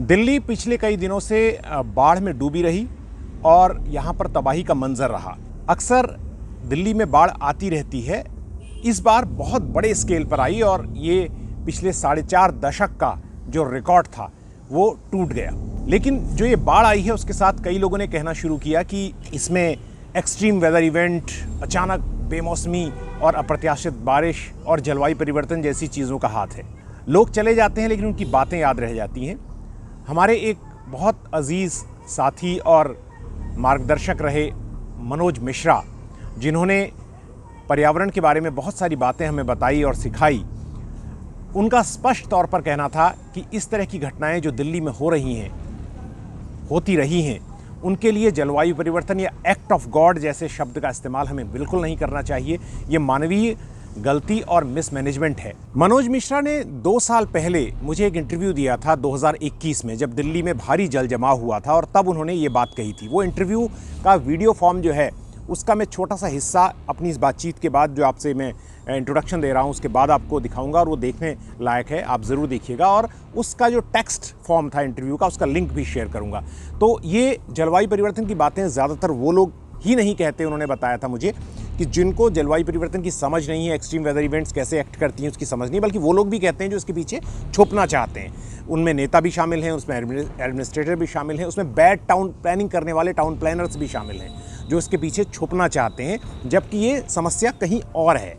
दिल्ली पिछले कई दिनों से बाढ़ में डूबी रही और यहाँ पर तबाही का मंजर रहा। अक्सर दिल्ली में बाढ़ आती रहती है, इस बार बहुत बड़े स्केल पर आई और ये पिछले 4.5 दशक का जो रिकॉर्ड था वो टूट गया। लेकिन जो ये बाढ़ आई है उसके साथ कई लोगों ने कहना शुरू किया कि इसमें एक्सट्रीम वेदर इवेंट, अचानक बेमौसमी और अप्रत्याशित बारिश और जलवायु परिवर्तन जैसी चीज़ों का हाथ है। लोग चले जाते हैं लेकिन उनकी बातें याद रह जाती हैं। हमारे एक बहुत अजीज़ साथी और मार्गदर्शक रहे मनोज मिश्रा, जिन्होंने पर्यावरण के बारे में बहुत सारी बातें हमें बताई और सिखाई, उनका स्पष्ट तौर पर कहना था कि इस तरह की घटनाएं जो दिल्ली में हो रही हैं, होती रही हैं, उनके लिए जलवायु परिवर्तन या एक्ट ऑफ गॉड जैसे शब्द का इस्तेमाल हमें बिल्कुल नहीं करना चाहिए। ये मानवीय गलती और मिसमैनेजमेंट है। मनोज मिश्रा ने 2 साल पहले मुझे एक इंटरव्यू दिया था 2021 में, जब दिल्ली में भारी जल जमाव हुआ था, और तब उन्होंने ये बात कही थी। वो इंटरव्यू का वीडियो फॉर्म जो है उसका मैं छोटा सा हिस्सा अपनी इस बातचीत के बाद, जो आपसे मैं इंट्रोडक्शन दे रहा हूँ उसके बाद आपको दिखाऊंगा, और वो देखने लायक है, आप ज़रूर देखिएगा। और उसका जो टेक्स्ट फॉर्म था इंटरव्यू का, उसका लिंक भी शेयर करूँगा। तो ये जलवायु परिवर्तन की बातें ज़्यादातर वो लोग ही नहीं कहते, उन्होंने बताया था मुझे, कि जिनको जलवायु परिवर्तन की समझ नहीं है, एक्सट्रीम वेदर इवेंट्स कैसे एक्ट करती हैं उसकी समझ नहीं, बल्कि वो लोग भी कहते हैं जो इसके पीछे छुपना चाहते हैं। उनमें नेता भी शामिल हैं, उसमें एडमिनिस्ट्रेटर भी शामिल हैं, उसमें बैड टाउन प्लानिंग करने वाले टाउन प्लानर्स भी शामिल हैं, जो इसके पीछे छुपना चाहते हैं, जबकि ये समस्या कहीं और है।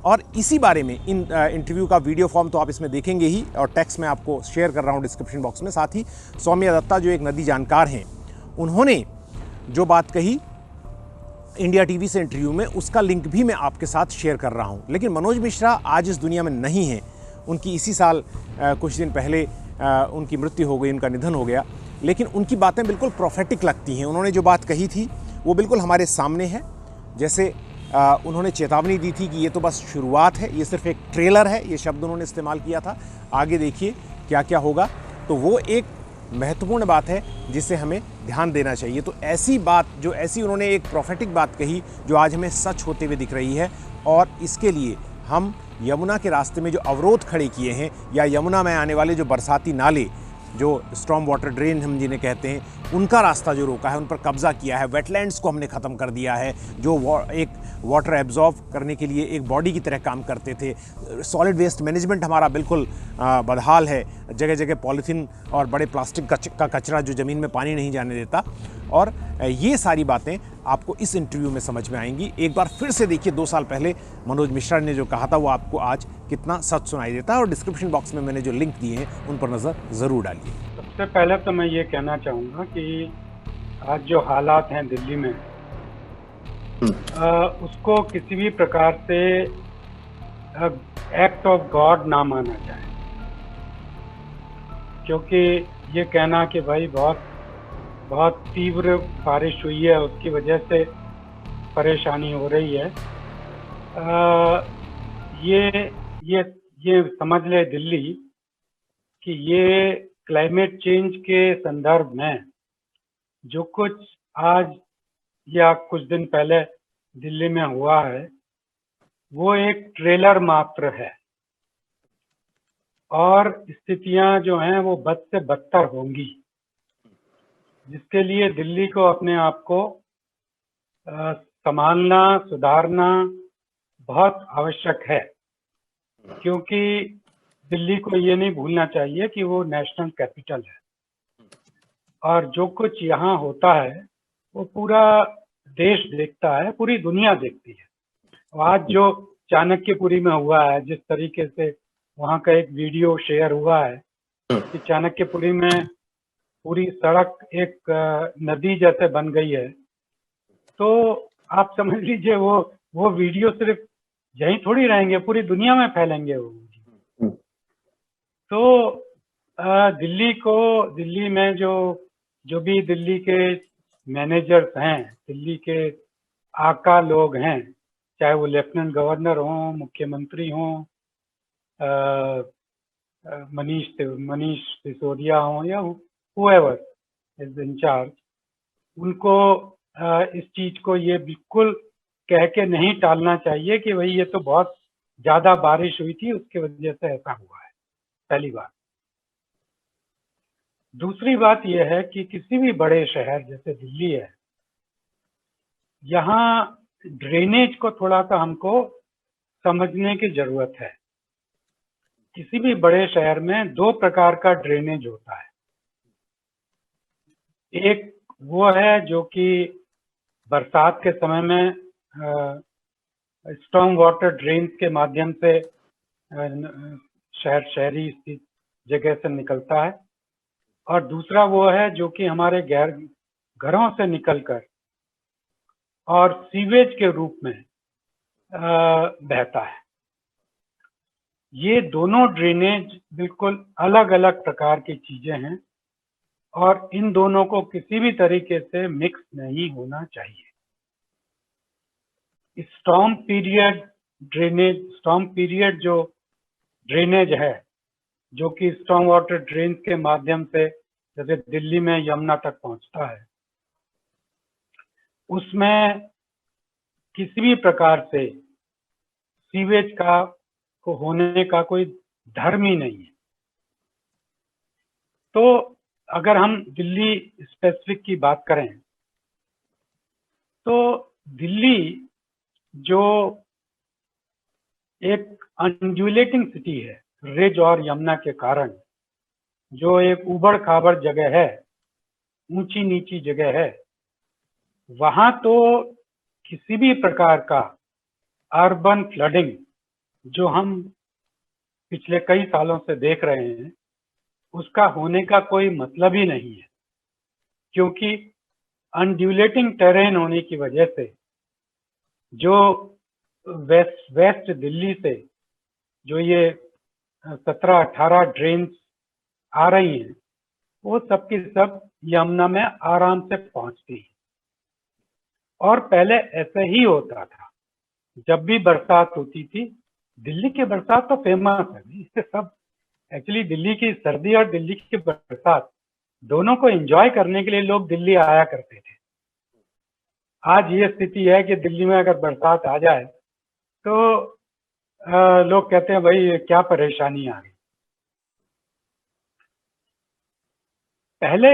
और इसी बारे में इन इंटरव्यू का वीडियो फॉर्म तो आप इसमें देखेंगे ही, और टेक्स्ट में आपको शेयर कर रहा हूँ डिस्क्रिप्शन बॉक्स में। साथ ही सौम्या दत्ता, जो एक नदी जानकार हैं, उन्होंने जो बात कही इंडिया टीवी से इंटरव्यू में, उसका लिंक भी मैं आपके साथ शेयर कर रहा हूं। लेकिन मनोज मिश्रा आज इस दुनिया में नहीं हैं। उनकी इसी साल कुछ दिन पहले उनकी मृत्यु हो गई, उनका निधन हो गया। लेकिन उनकी बातें बिल्कुल प्रोफेटिक लगती हैं। उन्होंने जो बात कही थी वो बिल्कुल हमारे सामने है। जैसे उन्होंने चेतावनी दी थी कि ये तो बस शुरुआत है, ये सिर्फ एक ट्रेलर है, ये शब्द उन्होंने इस्तेमाल किया था, आगे देखिए क्या क्या होगा। तो वो एक महत्वपूर्ण बात है जिसे हमें ध्यान देना चाहिए। तो ऐसी बात, जो ऐसी उन्होंने एक प्रोफेटिक बात कही, जो आज हमें सच होते हुए दिख रही है, और इसके लिए हम यमुना के रास्ते में जो अवरोध खड़े किए हैं, या यमुना में आने वाले जो बरसाती नाले, जो स्टॉर्म वाटर ड्रेन हम जिन्हें कहते हैं, उनका रास्ता जो रोका है, उन पर कब्जा किया है, वेटलैंड्स को हमने ख़त्म कर दिया है, जो एक वाटर एब्जॉर्ब करने के लिए एक बॉडी की तरह काम करते थे। सॉलिड वेस्ट मैनेजमेंट हमारा बिल्कुल बदहाल है, जगह जगह पॉलीथीन और बड़े प्लास्टिक का कचरा जो ज़मीन में पानी नहीं जाने देता। और ये सारी बातें आपको इस इंटरव्यू में समझ में आएंगी। एक बार फिर से देखिए 2 साल पहले मनोज मिश्रा ने जो कहा था वो आपको आज कितना सच सुनाई देता है। और डिस्क्रिप्शन बॉक्स में मैंने जो लिंक दिए हैं उन पर नज़र ज़रूर डालिए। सबसे पहले तो मैं ये कहना चाहूँगा कि आज जो हालात हैं दिल्ली में, उसको किसी भी प्रकार से एक्ट ऑफ गॉड ना माना जाए, क्योंकि ये कहना कि भाई बहुत बहुत तीव्र बारिश हुई है, उसकी वजह से परेशानी हो रही है, ये समझ ले दिल्ली कि ये क्लाइमेट चेंज के संदर्भ में जो कुछ आज या कुछ दिन पहले दिल्ली में हुआ है, वो एक ट्रेलर मात्र है, और स्थितियां जो हैं वो बद से बदतर होंगी, जिसके लिए दिल्ली को अपने आप को संभालना, सुधारना बहुत आवश्यक है। क्योंकि दिल्ली को ये नहीं भूलना चाहिए कि वो नेशनल कैपिटल है, और जो कुछ यहाँ होता है वो पूरा देश देखता है, पूरी दुनिया देखती है। आज जो चाणक्यपुरी में हुआ है, जिस तरीके से वहाँ का एक वीडियो शेयर हुआ है कि चाणक्यपुरी में पूरी सड़क एक नदी जैसे बन गई है, तो आप समझ लीजिए वो वीडियो सिर्फ यहीं थोड़ी रहेंगे, पूरी दुनिया में फैलेंगे वो। तो दिल्ली में जो भी दिल्ली के मैनेजर्स हैं, दिल्ली के आका लोग हैं, चाहे वो लेफ्टिनेंट गवर्नर हों, मुख्यमंत्री हों, मनीष सिसोदिया हों, या whoever is in charge, उनको इस चीज को ये बिल्कुल कह के नहीं टालना चाहिए कि भाई ये तो बहुत ज्यादा बारिश हुई थी, उसकी वजह से ऐसा हुआ है। पहली बात। दूसरी बात यह है कि किसी भी बड़े शहर जैसे दिल्ली है, यहाँ ड्रेनेज को थोड़ा सा हमको समझने की जरूरत है। किसी भी बड़े शहर में दो प्रकार का ड्रेनेज होता है। एक वो है जो कि बरसात के समय में स्टॉर्म वाटर ड्रेन के माध्यम से शहरी स्थित जगह से निकलता है, और दूसरा वो है जो कि हमारे घरों से निकलकर और सीवेज के रूप में बहता है। ये दोनों ड्रेनेज बिल्कुल अलग अलग प्रकार की चीजें हैं और इन दोनों को किसी भी तरीके से मिक्स नहीं होना चाहिए। स्टॉर्म पीरियड जो ड्रेनेज है, जो कि स्टॉर्म वाटर ड्रेन के माध्यम से जैसे दिल्ली में यमुना तक पहुंचता है, उसमें किसी भी प्रकार से सीवेज को होने का कोई धर्म ही नहीं है। तो अगर हम दिल्ली स्पेसिफिक की बात करें तो दिल्ली जो एक अंडुलेटिंग सिटी है, रिज और यमुना के कारण जो एक उबड़ खाबड़ जगह है, ऊंची नीची जगह है, वहां तो किसी भी प्रकार का अर्बन फ्लडिंग जो हम पिछले कई सालों से देख रहे हैं, उसका होने का कोई मतलब ही नहीं है, क्योंकि अनड्यूलेटिंग टेरेन होने की वजह से जो वेस्ट दिल्ली से जो ये 17-18 ड्रेन्स आ रही हैं, वो सब की सब यमुना में आराम से पहुंचती है। और पहले ऐसे ही होता था, जब भी बरसात होती थी, दिल्ली की बरसात तो फेमस है, इससे सब एक्चुअली दिल्ली की सर्दी और दिल्ली की बरसात दोनों को एंजॉय करने के लिए लोग दिल्ली आया करते थे। आज ये स्थिति है कि दिल्ली में अगर बरसात आ जाए तो लोग कहते हैं भाई क्या परेशानी आ गई। पहले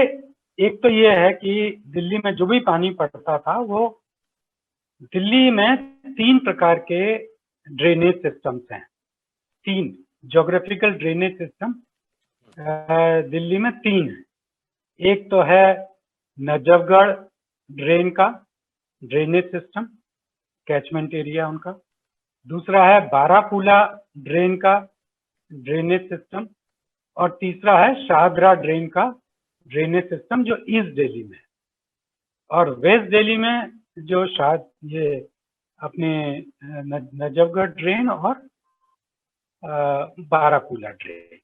एक तो ये है कि दिल्ली में जो भी पानी पड़ता था वो दिल्ली में 3 प्रकार के ड्रेनेज सिस्टम्स हैं। 3 ज्योग्राफिकल ड्रेनेज सिस्टम दिल्ली में 3 है। एक तो है नजफगढ़ ड्रेन का ड्रेनेज सिस्टम, कैचमेंट एरिया उनका। दूसरा है बारापूला ड्रेन का ड्रेनेज सिस्टम, और तीसरा है शाहदरा ड्रेन का ड्रेनेज सिस्टम जो ईस्ट दिल्ली में है। और वेस्ट दिल्ली में जो ये अपने नजफगढ़ ड्रेन और बारापूला ड्रेन,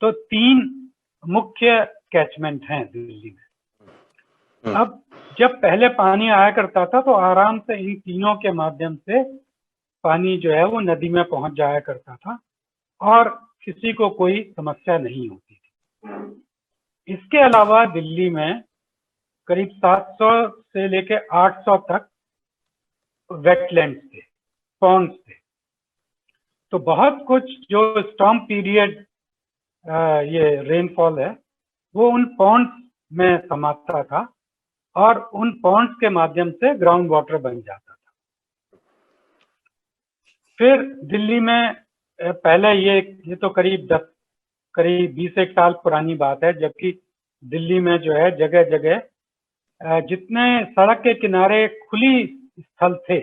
तो 3 मुख्य कैचमेंट हैं दिल्ली में। अब जब पहले पानी आया करता था तो आराम से इन तीनों के माध्यम से पानी जो है वो नदी में पहुंच जाया करता था और किसी को कोई समस्या नहीं होती थी। इसके अलावा दिल्ली में करीब 700 से लेके 800 तक वेटलैंड्स थे, पॉन्ड्स थे। तो बहुत कुछ जो स्टॉर्म पीरियड ये रेनफॉल है वो उन पॉन्ड्स में समाता था और उन पॉन्ड्स के माध्यम से ग्राउंड वाटर बन जाता था। फिर दिल्ली में पहले ये तो करीब 20 साल पुरानी बात है, जबकि दिल्ली में जो है जगह जगह जितने सड़क के किनारे खुली स्थल थे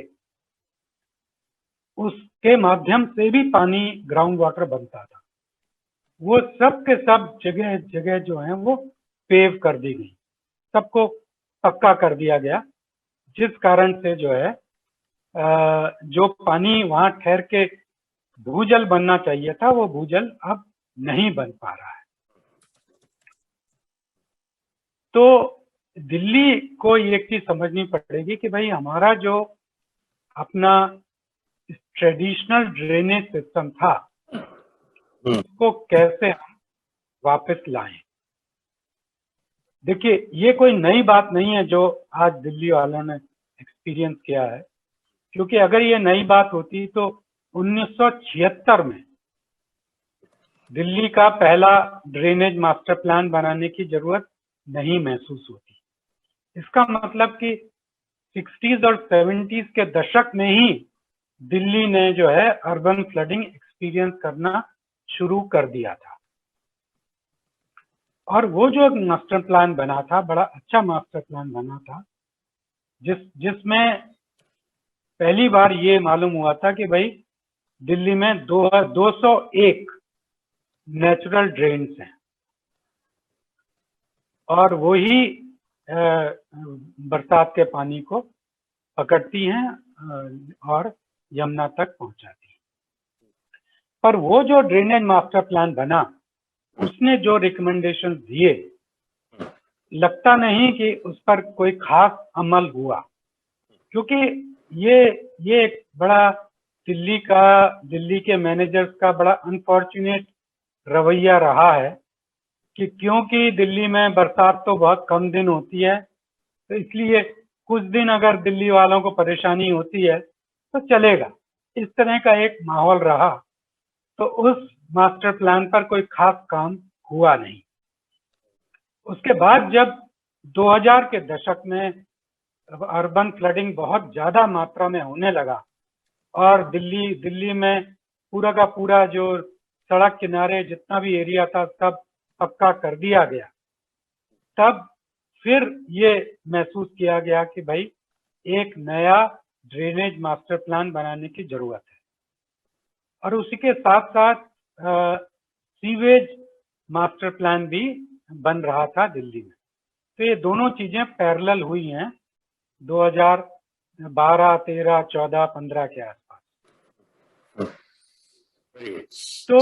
उसके माध्यम से भी पानी ग्राउंड वाटर बनता था। वो सब के सब जगह जगह जो है वो पेव कर दी गई, सबको पक्का कर दिया गया, जिस कारण से जो है जो पानी वहां ठहर के भूजल बनना चाहिए था वो भूजल अब नहीं बन पा रहा है। तो दिल्ली को एक चीज समझनी पड़ेगी कि भाई हमारा जो अपना ट्रेडिशनल ड्रेनेज सिस्टम था उसको कैसे हम वापस लाएं। देखिए ये कोई नई बात नहीं है जो आज दिल्ली वालों ने एक्सपीरियंस किया है, क्योंकि अगर ये नई बात होती तो 1976 में दिल्ली का पहला ड्रेनेज मास्टर प्लान बनाने की जरूरत नहीं महसूस होती। इसका मतलब कि 60s और 70s के दशक में ही दिल्ली ने जो है अर्बन फ्लडिंग एक्सपीरियंस करना शुरू कर दिया था। और वो जो मास्टर प्लान बना था, बड़ा अच्छा मास्टर प्लान बना था, जिसमें पहली बार ये मालूम हुआ था कि भाई दिल्ली में 201 नेचुरल ड्रेन्स हैं और वो ही बरसात के पानी को पकड़ती हैं और यमुना तक पहुंचाती हैं। पर वो जो ड्रेनेज मास्टर प्लान बना, उसने जो रिकमेंडेशन दिए, लगता नहीं कि उस पर कोई खास अमल हुआ, क्योंकि ये एक बड़ा दिल्ली के मैनेजर्स का बड़ा अनफॉर्चुनेट रवैया रहा है कि क्योंकि दिल्ली में बरसात तो बहुत कम दिन होती है, तो इसलिए कुछ दिन अगर दिल्ली वालों को परेशानी होती है तो चलेगा, इस तरह का एक माहौल रहा। तो उस मास्टर प्लान पर कोई खास काम हुआ नहीं। उसके बाद जब 2000 के दशक में अर्बन फ्लडिंग बहुत ज्यादा मात्रा में होने लगा और दिल्ली में पूरा का पूरा जो सड़क किनारे जितना भी एरिया था सब पक्का कर दिया गया, तब फिर ये महसूस किया गया कि भाई एक नया ड्रेनेज मास्टर प्लान बनाने की जरूरत है। और उसी के साथ साथ सीवेज मास्टर प्लान भी बन रहा था दिल्ली में। तो ये दोनों चीजें पैरेलल हुई हैं 2012, 13, 14, 15 के आसपास। तो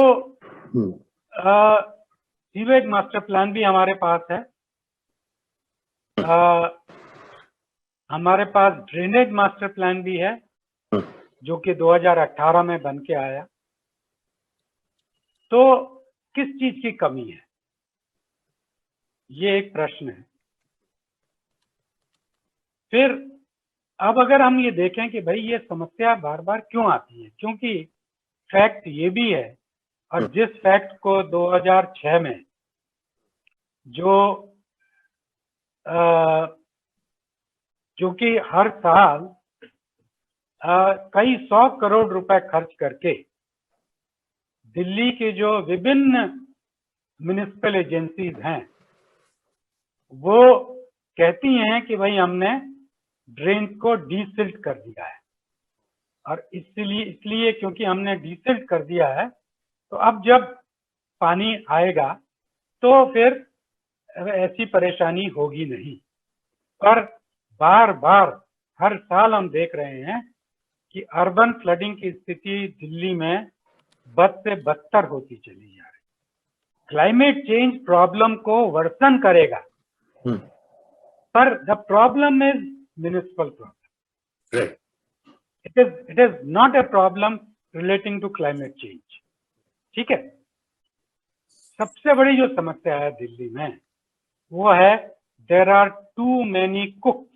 सीवेज मास्टर प्लान भी हमारे पास है। हमारे पास ड्रेनेज मास्टर प्लान भी है जो कि 2018 में बन के आया। तो किस चीज की कमी है, ये एक प्रश्न है। फिर अब अगर हम ये देखें कि भाई ये समस्या बार बार क्यों आती है, क्योंकि फैक्ट ये भी है, और जिस फैक्ट को 2006 में जो कि हर साल कई 100 करोड़ रुपए खर्च करके दिल्ली के जो विभिन्न म्युनिसिपल एजेंसीज हैं वो कहती हैं कि भाई हमने ड्रेन को डीसिल्ट कर दिया है, और इसलिए क्योंकि हमने डीसिल्ट कर दिया है तो अब जब पानी आएगा तो फिर ऐसी परेशानी होगी नहीं। पर बार बार हर साल हम देख रहे हैं कि अर्बन फ्लडिंग की स्थिति दिल्ली में बद से बदतर होती चली जा रही। क्लाइमेट चेंज प्रॉब्लम को वर्सन करेगा, पर the problem is municipal problem. It is not a problem relating to climate change. ठीक है, सबसे बड़ी जो समस्या है दिल्ली में वो है there are too many cooks.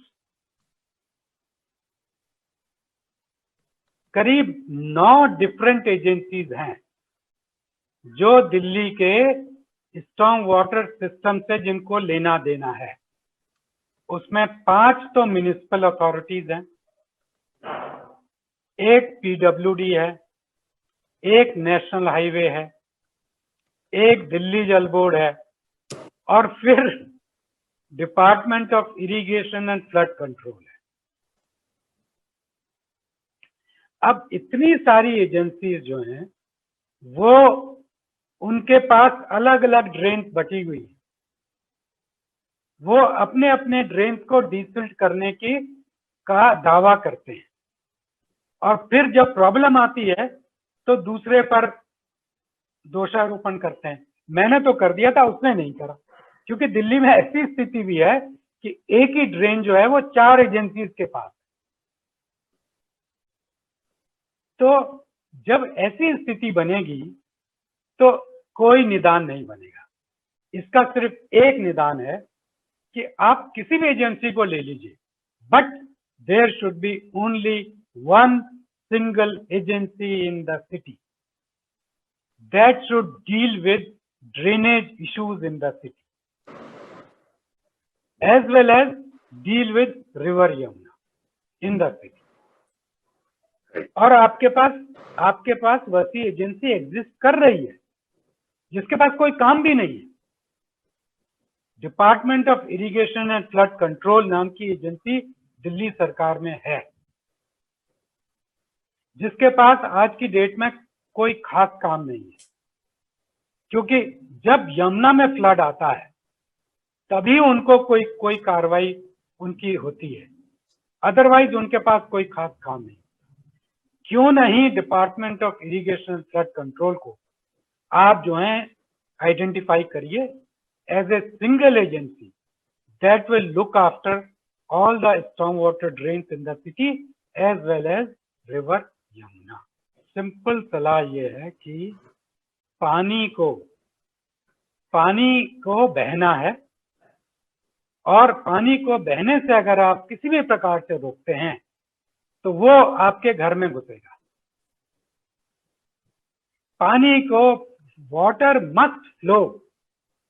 करीब 9 डिफरेंट एजेंसीज हैं जो दिल्ली के स्ट्रॉन्ग वाटर सिस्टम से जिनको लेना देना है। उसमें 5 तो म्युनिसिपल अथॉरिटीज हैं, एक पीडब्ल्यूडी है, एक नेशनल हाईवे है, एक दिल्ली जल बोर्ड है, और फिर department of irrigation and flood control है। अब इतनी सारी एजेंसीज जो हैं वो उनके पास अलग अलग ड्रेन बची हुई है, वो अपने अपने ड्रेन को डीसिल्ट करने का दावा करते हैं, और फिर जब प्रॉब्लम आती है तो दूसरे पर दोषारोपण करते हैं, मैंने तो कर दिया था उसने नहीं करा। क्योंकि दिल्ली में ऐसी स्थिति भी है कि एक ही ड्रेन जो है वो 4 एजेंसीज के पास। तो जब ऐसी स्थिति बनेगी तो कोई निदान नहीं बनेगा। इसका सिर्फ एक निदान है कि आप किसी भी एजेंसी को ले लीजिए, but there should be only one single agency in the city. that should deal with drainage issues in the city as well as deal with river Yamuna in the city. और आपके पास वैसी agency exist कर रही है जिसके पास कोई काम भी नहीं है। Department of irrigation and flood control नाम की एजेंसी दिल्ली सरकार में है, जिसके पास आज की डेट में कोई खास काम नहीं है, क्योंकि जब यमुना में फ्लड आता है तभी उनको कोई कार्रवाई उनकी होती है, अदरवाइज उनके पास कोई खास काम नहीं। क्यों नहीं department of irrigation and flood control को आप जो है आइडेंटिफाई करिए as a single agency that will look after all the storm water drains in the city as well as river Yamuna. Simple सलाह ये है कि पानी को बहना है, और पानी को बहने से अगर आप किसी भी प्रकार से रोकते हैं तो वो आपके घर में घुसेगा। पानी को water must flow,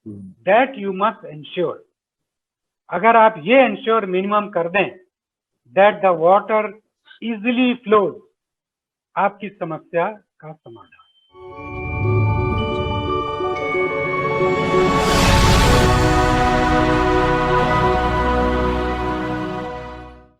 that you must ensure. अगर आप ये इंश्योर मिनिमम कर दें that the water easily flows, आपकी समस्या का समाधान।